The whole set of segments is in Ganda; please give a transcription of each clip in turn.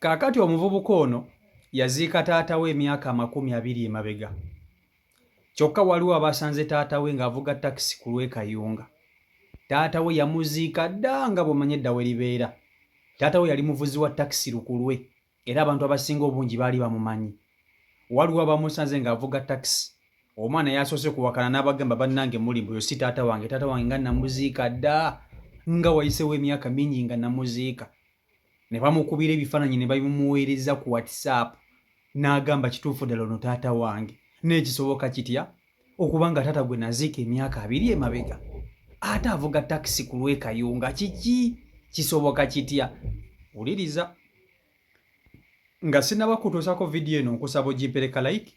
Kaakati omuvubuka ono yaziika taata we emyaka 20 emabega. Kyokka waliwo abasanze taata we ng'avuga takisi ku lw'e Kayunga. Taata we yamuziika dda nga bw'omanyi edda we libeera. Taata we yali muvuzi wa takisi lukulwe era abantu abasinga obungi baali bamumanyi. Waliwo abamusanze ng'avuga takisi. Omwana yasoose kuwakana n'abagamba bannange muli mbu si taata wange nga namuziika dda nga wayisewo emyaka mingi nga namuziika. Ne bamukubira ebifaananyi ne babimuweereza ku WhatsApp n'agamba kituufu ddala ono taata wange. N'ekisoboka kitya okuba nga taata gwe naziika emyaka 2 emabega ate avuga takisi ku lw'e Kayunga? Kiki kisoboka kitya? Wuliriza. Nga sinnaba kutuusako vidiyo eno nkusaba ogipereka like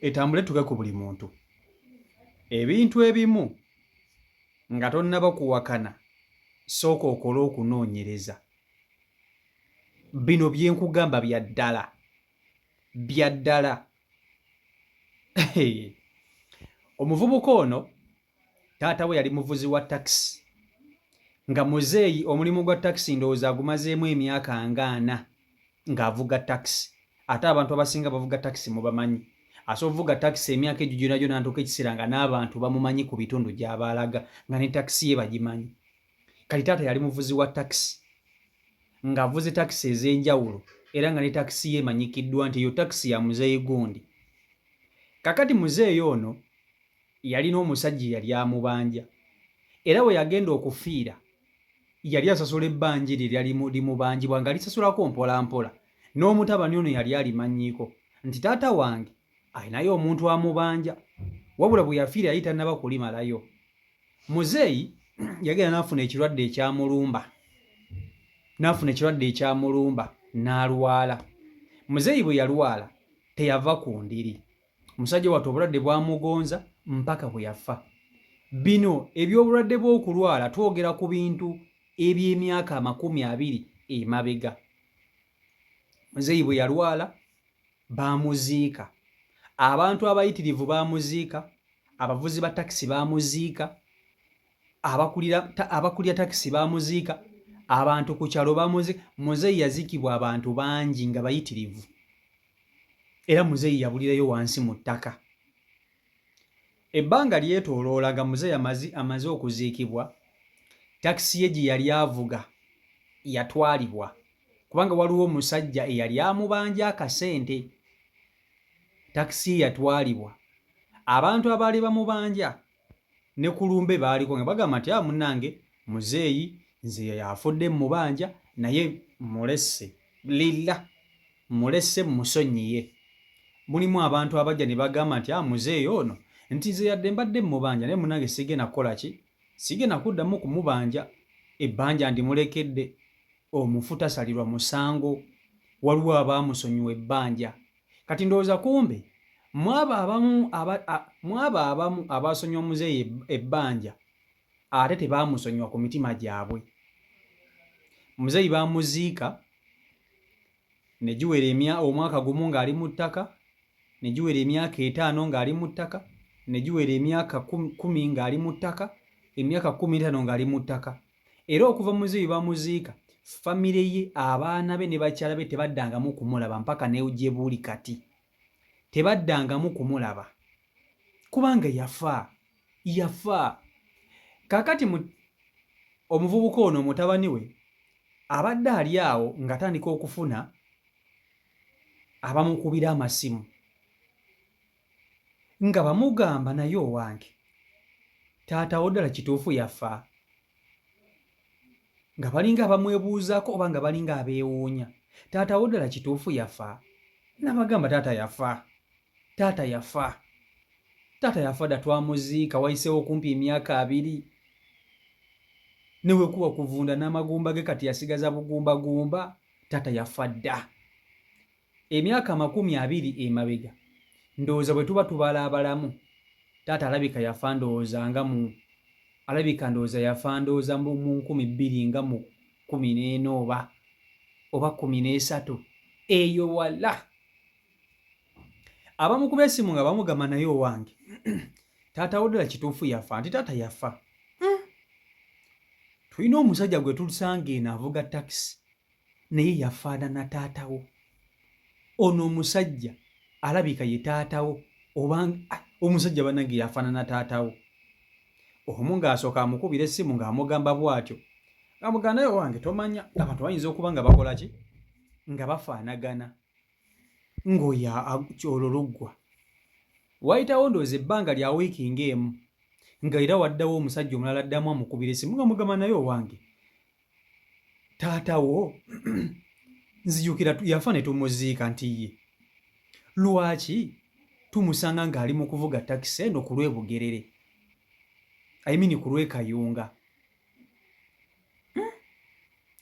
etambule tuge ku buli muntu. Ebintu ebimu nga tonnaba kuwakana sooka okole okunoonyereza. Bino bye nkugamba bya ddala, bya ddala. Omuvubuka ono taata we yali muvuzi wa takisi, nga muzeeyi omulimu gwa takisi ndowooza agumazeemu emyaka nga 4 ng'avuga takisi. Ate abantu abasinga bavuga takisi mubamanyi. Asobola ovuga takisi emyaka egyo gyonna gyonna ntuuka ekiseera nga n'abantu bamumanyi ku bitundu gy'abaalaga nga ne takisi ye bagimanyi. Kati taata yali muvuzi wa takisi ng'avuze takisi ez'enjawulo era nga ne takisi ye emanyikiddwa nti eyo takisi ya muzeeyi gundi. Kakati muzeeyi ono yalina omusajja yali amubanja era we yagenda okufiira yali asasula ebbanja eryo eryali limubanjibwa nga lisasulako mpola mpola. N'omutabani ono yali alimanyiiko nti taata wange ayinayo omuntu amubanja, wabula bwe yafiira yali tannaba kulimalayo. Muzeeyi yagenda n'afuna ekirwadde ekyamulumba n'alwala. Muzeeyi bwe yalwala teyava ku ndiri. Musajja wattu obulwadde bwamugonza mpaka bwe yafa. Bino eby'obulwadde bw'okulwala twogera ku bintu eby'emyaka 20 emabega. Muzeeyi bwe yalwala baamuziika. Abantu abayitirivu baamuziika, abavuzi ba takisi baamuziika, abakulira takisi baamuziika, abantu ku kyalo baamuziika. Muzeeyi yaziikibwa abantu bangi nga bayitirivu era muzeeyi yabulirayo wansi mu ttaka. Ebbanga lyetooloola nga muzeeyi amaze okuziikibwa, takisi ye gye yali avuga yatwalibwa kubanga waliwo omusajja eyali amubanja akasente. Takisi ye yatwalibwa. Abantu abaali bamubanja ne ku lumbe baaliko nga bagamba nti munnange muzeeyi nze yafudde mubanja naye mulesse lilla mulesse musonyiye. Mulimu abantu abajja ne bagamba nti muzeeyi ono nti nze yadde mbadde mubanja naye munnange sigenda kukola ki, sigenda kuddamu kumubanja. Ebbanja ndimulekedde, omufu tasalirwa musango. Waliwo abaamusonyiwa ebbanja. Kati ndowooza kumbe mwabo abamu abasonyiwa muzeeyi ebbanja ate tebaamusonyiwa ku mitima gyabwe. Muzeeyi baamuziika ne giwera omwaka gumu ng'ali mu ttaka, ne giwera emyaka 5 ng'ali mu ttaka, ne giwera emyaka 10 ng'ali mu ttaka, emyaka 15 ng'ali mu ttaka. Era okuva muzeeyi bamuziika, famire ye, abaana be ne bakyala be tebaddangamu kumulaba mpaka ne gye buli kati. Tebaddangamu kumulaba kubanga yafa. Kaakati omuvubuka ono mutabani we abadde ali awo ng'atandika okufuna abamukubira amasimu nga bamugamba naye owange taatawo ddala kituufu yafa, nga balinga abamwebuuzaako oba nga balinga abeewuunya. Taatawo ddala kituufu yafa? Nabagamba taata yafa dda, twamuziika wayiseewo kumpi emyaka 2 ne wekuba kuvunda n'amagumba ge kati yasigaza bugumbagumba. Taata yafa dda emyaka 20 emabega. Ndowooza bwe tuba tubala abalamu taata alabika yafa ndowooza mu 2000 nga mu 14 oba 13 eyo wala. Abamukuba essimu nga bamugamba naye owange taatawo ddala kituufu yafa? Nti taata yafa. Tulina omusajja gwe tulusanga eno avuga takisi naye yafaanana taatawo. Ono omusajja alabika ye taatawo oba omusajja bannange yafaanana taatawo. Omu ng'asooka amukubira essimu ng'amugamba bw'atyo, ng'amugamba naye wange tomanya abantu bayinza okuba nga bakola ki, nga bafaanagana, ng'oyo kyoluluggwa. Wayitawo ndowooza ebbanga lya wiiki ng'emu nga era waddawo omusajja omulala addamu amukubira essimu ng'amugamba naye owange taatawo nzijukira yafa ne tumuziika nti ye lwaki tumusanga ng'ali mu kuvuga takisi eno ku lw'Ebugerere, ku lw'Ekayunga.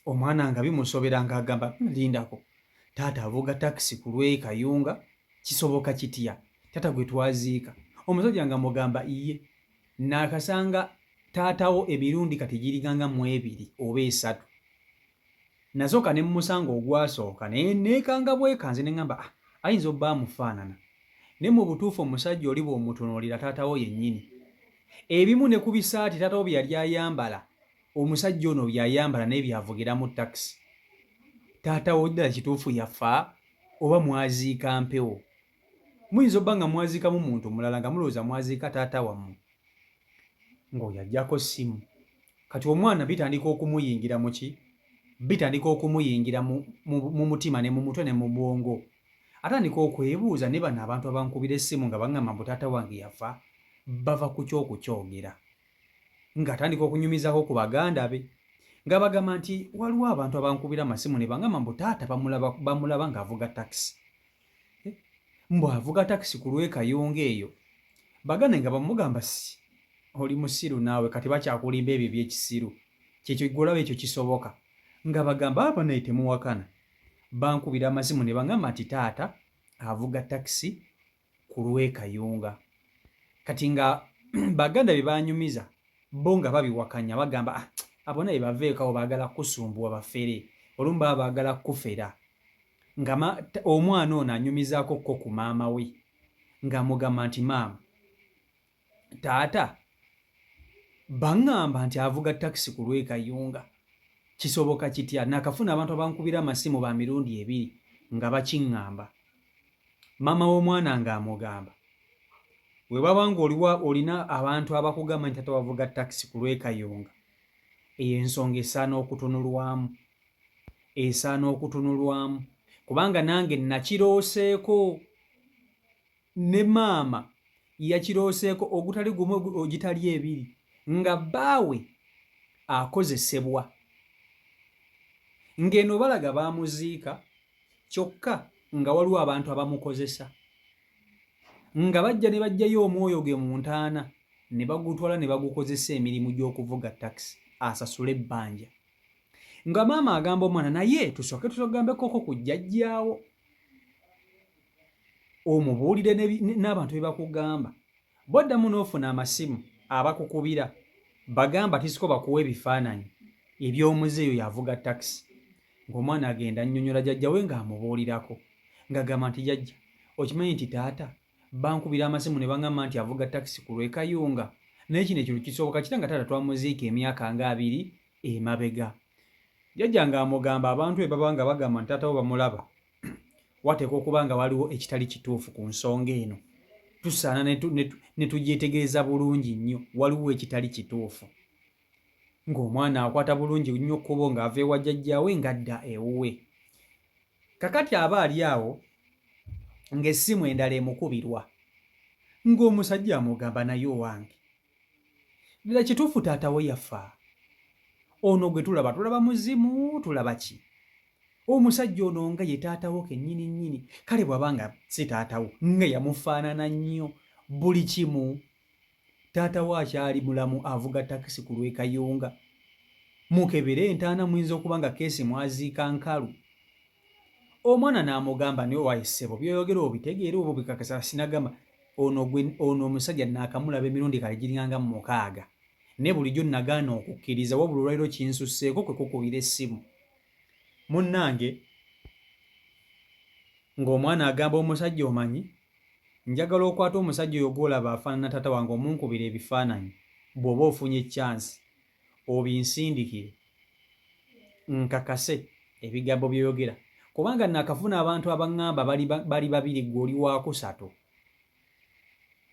Omwana nga bimusobera ng'agamba lindako, taata avuga takisi ku lw'Ekayunga, kisoboka kitya? Taata gwe twaziika. Omusajja nga mugamba iye naakasanga taatawo emirundi kati giriganga mu 2 oba 3. Nasooka ne mmusanga ogwasooka neekanga bwekanze ne ngamba ayinza obba amufaanana. Ne mu butuufu omusajja oli bw'omutunuulira taatawo yennyini. Ebimu ne ku bisaati taatawo bye yali ayambala, omusajja ono byayambala naye byavugira mu takisi. Taatawo ddala kituufu yafa oba mwaziika mpewo? Muyinza obba nga mwaziikamu muntu mulala nga mulowooza mwaziika taata wammwe. Ng'oyo aggyako ssimu. Kati omwana bitandika okumuyingira mu ki? Bitandika okumuyingira mu mutima ne mu mutwe ne mu bwongo. Atandika okwebuuza ne bano abantu abankubira essimu nga baŋŋamba mbu taata wange yafa bava ku ky'okukyogera. Ng'atandika okunyumizako ku baganda be nga bagamba nti waliwo abantu abankubira amasimu ne baŋŋamba mbu taata bamulaba ng'avuga takisi. Mbu avuga takisi ku lw'Ekayunga eyo. Baganda nga bamugamba si oli musiru naawe kati bakyakulimba ebyo by'ekisiru. Kyekyo ggulawo ekyo kisoboka. Nga bagamba aba naye temuwakana. Bankubira amasimu ne baŋŋamba nti taata avuga takisi ku lw'Ekayunga. Kati nga baganda be banyumiza bo nga babiwakanya bagamba abo naye baveekawo baagala kusumbuwa bafere olumu baba baagala kufera. Nga omwana ono anyumizaako ko ku maama we ng'amugamba nti maama taata baŋŋamba nti avuga takisi ku lw'Ekayunga, kisoboka kitya? Nakafuna abantu abankubira amasimu ba mirundi 2 nga bakiŋŋamba. Maama w'omwana ng'amugamba bwe baba ng'olina abantu abakugamba nti taata wavuga takisi ku lw'Ekayunga, eyo ensonga esaana okutunulwamu kubanga nange nakirooseeko ne maama yakirooseeko ogutali gumu ogitali 2 nga bbaawe akozesebwa. Ng'eno balaga baamuziika kyokka nga waliwo abantu abamukozesa, nga bajja ne baggyayo omwoyo ge mu ntaana ne bagutwala ne bagukozesa emirimu gy'okuvuga takisi asasule ebbanja. Nga maama agamba omwana naye tusooke tutogambekoko ku jjajjaawo omubuulire n'abantu be bakugamba. Bw'oddamu n'ofuna amasimu abakukubira bagamba tisiko bakuwa ebifaananyi eby'omuze eyo yavuga takisi. Ng'omwana agenda annyonnyola jjajja we ng'amubuulirako ng'agamba nti jjajja okimanyi nti taata bankubira amasimu ne baŋŋamba nti avuga takisi ku lw'Ekayunga, naye kino ekyo kisoboka kitya nga taata twamuziika emyaka nga 2 emabega. Jjajja ng'amugamba abantu bwe baba nga bagamba nti taata wo bamulaba wateekwa okuba nga waliwo ekitali kituufu ku nsonga eno. Tusaana ne tugyetegereza bulungi nnyo, waliwo ekitali kituufu. Ng'omwana akwata bulungi nnyo kkubo ng'ava ewa jjajjaawe ng'adda ewuwe. Kakati aba ali awo ng'essimu endala emukubirwa, ng'omusajja amugamba naye owange ddala kituufu taata we yafa? Ono gwe tulaba muzimu tulaba ki? Omusajja ono nga ye taatawo kennyini, kale bw'aba nga si taatawo nga yamufaanana nnyo buli kimu. Taatawo akyali mulamu avuga takisi ku lw'Ekayunga. Mukebere entaana muyinza okuba nga keesi mwaziika nkalu. Omwana n'amugamba naye wayi ssebo by'oyogera obitegeera oba bikakasa? Sinagamba ono omusajja naakamulaba emirundi kale giringanga mu 6 ne bulijjo nagaana okukkiriza wabula olwaliro kinsusseeko kwe kukubira essimu. Munnange ng'omwana agamba omusajja omanyi njagala okwata omusajja oyo gw'olaba afaanana taata wange omunkubira ebifaananyi, bw'oba ofunye chance obinsindikire nkakase ebigambo byoyogera kubanga nakafuna abantu abaŋŋamba bali babiri gwe oli wakusatu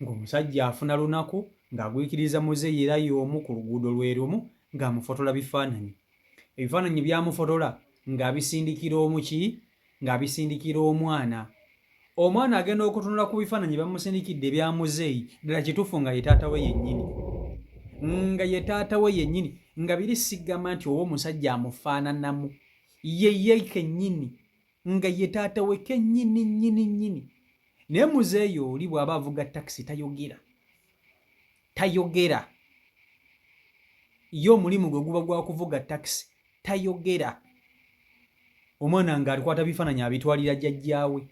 ng'omusajja afuna lunaku ng'agwikiriza muzeeyi era y'omu ku luguudo lwe lumu ng'amufotola bifaananyi ebifaananyi byamufotola ng'abisindikira omuki ng'abisindikira omwana agenda okutunula ku bifaananyi bamusindikidde ebya muzeeyi ddala kituufu nga ye taata we yennyini nga biri sigamba nti oba omusajja amufaananamu ye kennyini nga ye taata we kennyini nnyini naye muzeeyi oli bw'aba avuga takisi tayogera ye omulimu gwe guba gwa kuvuga takisi tayogera omwana ng'alikwata bifaananyi abitwalira jjajjaawe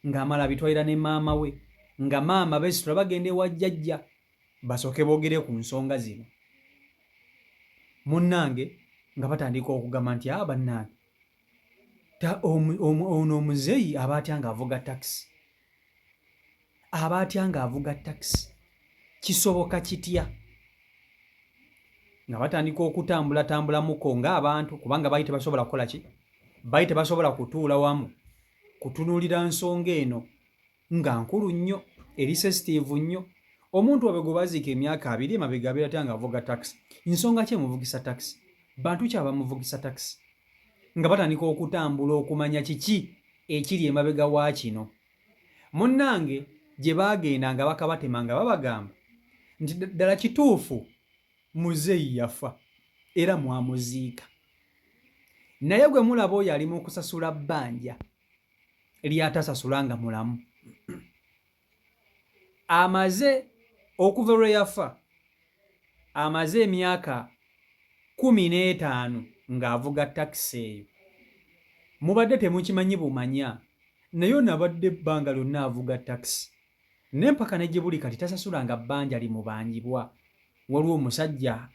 ng'amala abitwalira ne maama we nga maama beesitula bagenda ewa jjajja basooke boogere ku nsonga zino munnange nga batandika okugamba nti bannange ono omuzeeyi aba atya ng'avuga takisi kisoboka kitya nga batandika okutambulamuko ng'abantu kubanga baali tebasobola kukola ki baali tebasobola kutuula wamu kutunuulira nsonga eno nga nkulu nnyo eri sensitive nnyo omuntu wabe gwe baziika emyaka 2 emabega abeera atya ng'avuga takisi nsonga ki emuvugisa takisi bantu ki abamuvugisa takisi nga batandika okutambula okumanya kiki ekiri emabega wa kino munnange gye baagenda nga bakabatema nga babagamba nti ddala kituufu muzeeyi yafa era mwamuziika naye gwe mulaba oyo ali mu kusasula bbanja lyatasasula nga mulamu amaze okuva lwe yafa amaze emyaka 15 ng'avuga takisi eyo mubadde temukimanyi bumanya naye nabadde ebbanga lyonna avuga takisi n'empaka ne gye buli kati tasasulanga bbanja limubanjibwa waliwo omusajja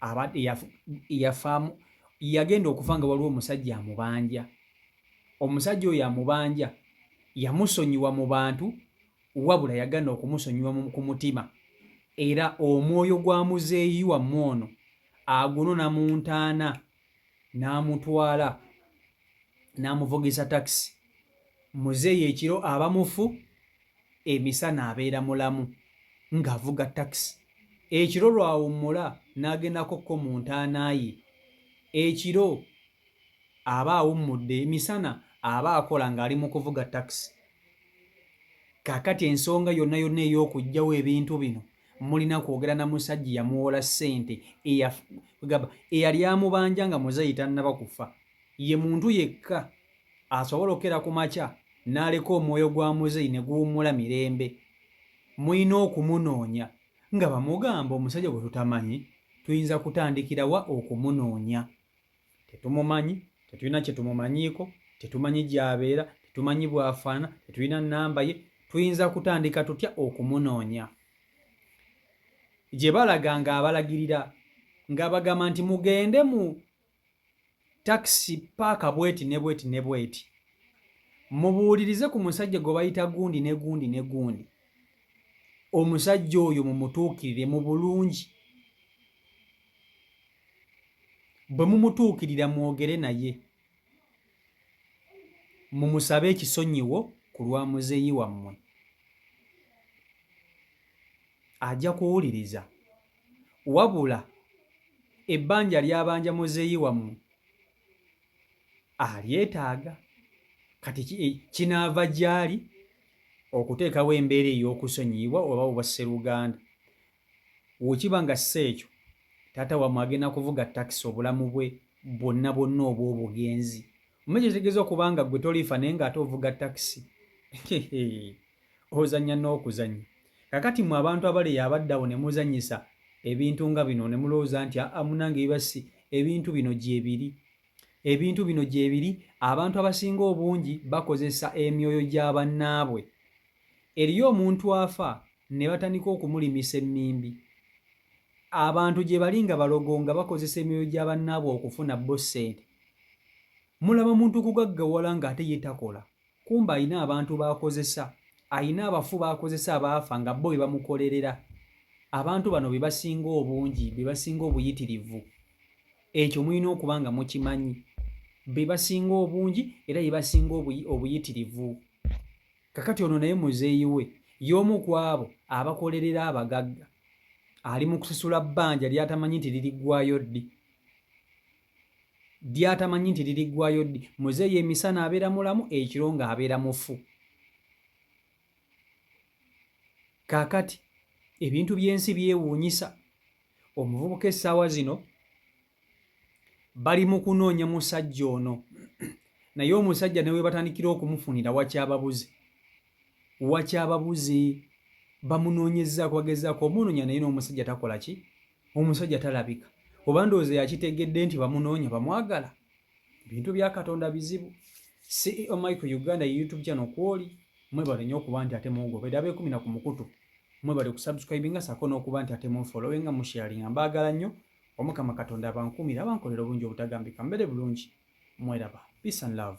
yafaamu yagenda okufa nga waliwo omusajja amubanja omusajja oyo amubanja yamusonyiwa mu bantu wabula yagenda okumusonyiwa ku mutima era omwoyo gwa muzeeyi wammwe ono agunona mu ntaana n'amutwala n'amuvugisa takisi muzeeyi ekiro aba mufu emisana abeera mulamu ng'avuga takisi ekiro lwawummula n'agendakokko mu ntaana ye ekiro aba awummudde emisana aba akola ng'ali mu kuvuga takisi kaakati ensonga yonna ey'okugyawo ebintu bino mulina kwogera na musajja yamuwola ssente eyali amubanja nga muzeeyi tannaba kufa ye muntu yekka asobola okera ku makya n'aleka omwoyo gwa muzeeyi ne guwummula mirembe mulina okumunoonya nga bamugamba omusajja gwe tutamanyi tuyinza kutandikira wa okumunoonya tetumumanyi tetulina kye tumumanyiiko tetumanyi gy'abeera tetumanyi bw'afaana tetulina nnamba ye tuyinza kutandika tutya okumunoonya gye balaga ng'abalagirira ng'abagamba nti mugende mu takisi paaka bweti ne bweti ne bweti mubuulirize ku musajja gwe bayita gundi ne gundi ne gundi omusajja oyo mumutuukirire mu bulungi bwe mumutuukirira mwogere naye mumusabe ekisonyiwo ku lwa muzeeyi wammwe ajja kuwuliriza wabula ebbanja lyabanja muzeeyi wammwe alyetaaga kati kinaava gy'ali okuteekawo embeera ey'okusonyiyibwa oba obwa sseruganda wekiba nga si ekyo taata wammwe agenda kuvuga takisi obulamu bwe bwonna obw'obugenzi omanyi kitegeeza okuba nga gwe tolifa naye ng'ate ovuga takisi ozannya n'okuzannya kakati mmwe abantu abaleeyo abaddawo ne muzannyisa ebintu nga bino ne mulowooza nti munange bibasi ebintu bino gyebiri abantu abasinga obungi bakozesa emyoyo gya bannaabwe eriyo omuntu afa ne batandika okumulimisa emmimbi abantu gye bali nga balogo nga bakozesa emyoyo gya bannaabwe okufuna bo ssente mulaba muntu kugaggawala ng'ate ye takola kumba alina abantu b'akozesa alina abafu b'akozesa abaafa nga bo be bamukolerera abantu bano be basinga obungi be basinga obuyitirivu ekyo mulina okuba nga mukimanyi be basinga obungi era ye basinga obuyitirivu. Kakati ono naye muzeeyi we y'omu ku abo abakolerera abagagga, ali mu kusasula bbanja ly'atamanyi nti liriggwayo ddi. Muzeeyi emisana abeera mulamu, ekiro ng'abeera mufu. Kaakati ebintu by'ensi byewuunyisa. Omuvubuka essaawa zino bali mu kunoonya musajja ono naye omusajja ne we batandikira okumufunira wakyababuze. Bamunoonyezzaako bagezaako omunoonya naye n'omusajja takola ki? Omusajja talabika. Oba ndowooza yakitegedde nti bamunoonya bamwagala? Ebintu bya Katonda bizibu. CEO Michael Uganda YouTube channel kwoli. Mwebale nnyo okuba nti ate mugoberera abeekumi na ku mukutu. Mwebale kusubscribinga sako n'okuba nti ate mufollowinga musharinga. Mbaagala nnyo. Omukama Katonda abankumira abankolera obulungi obutagambika. Mbere bulungi. Mweraba. Peace and love.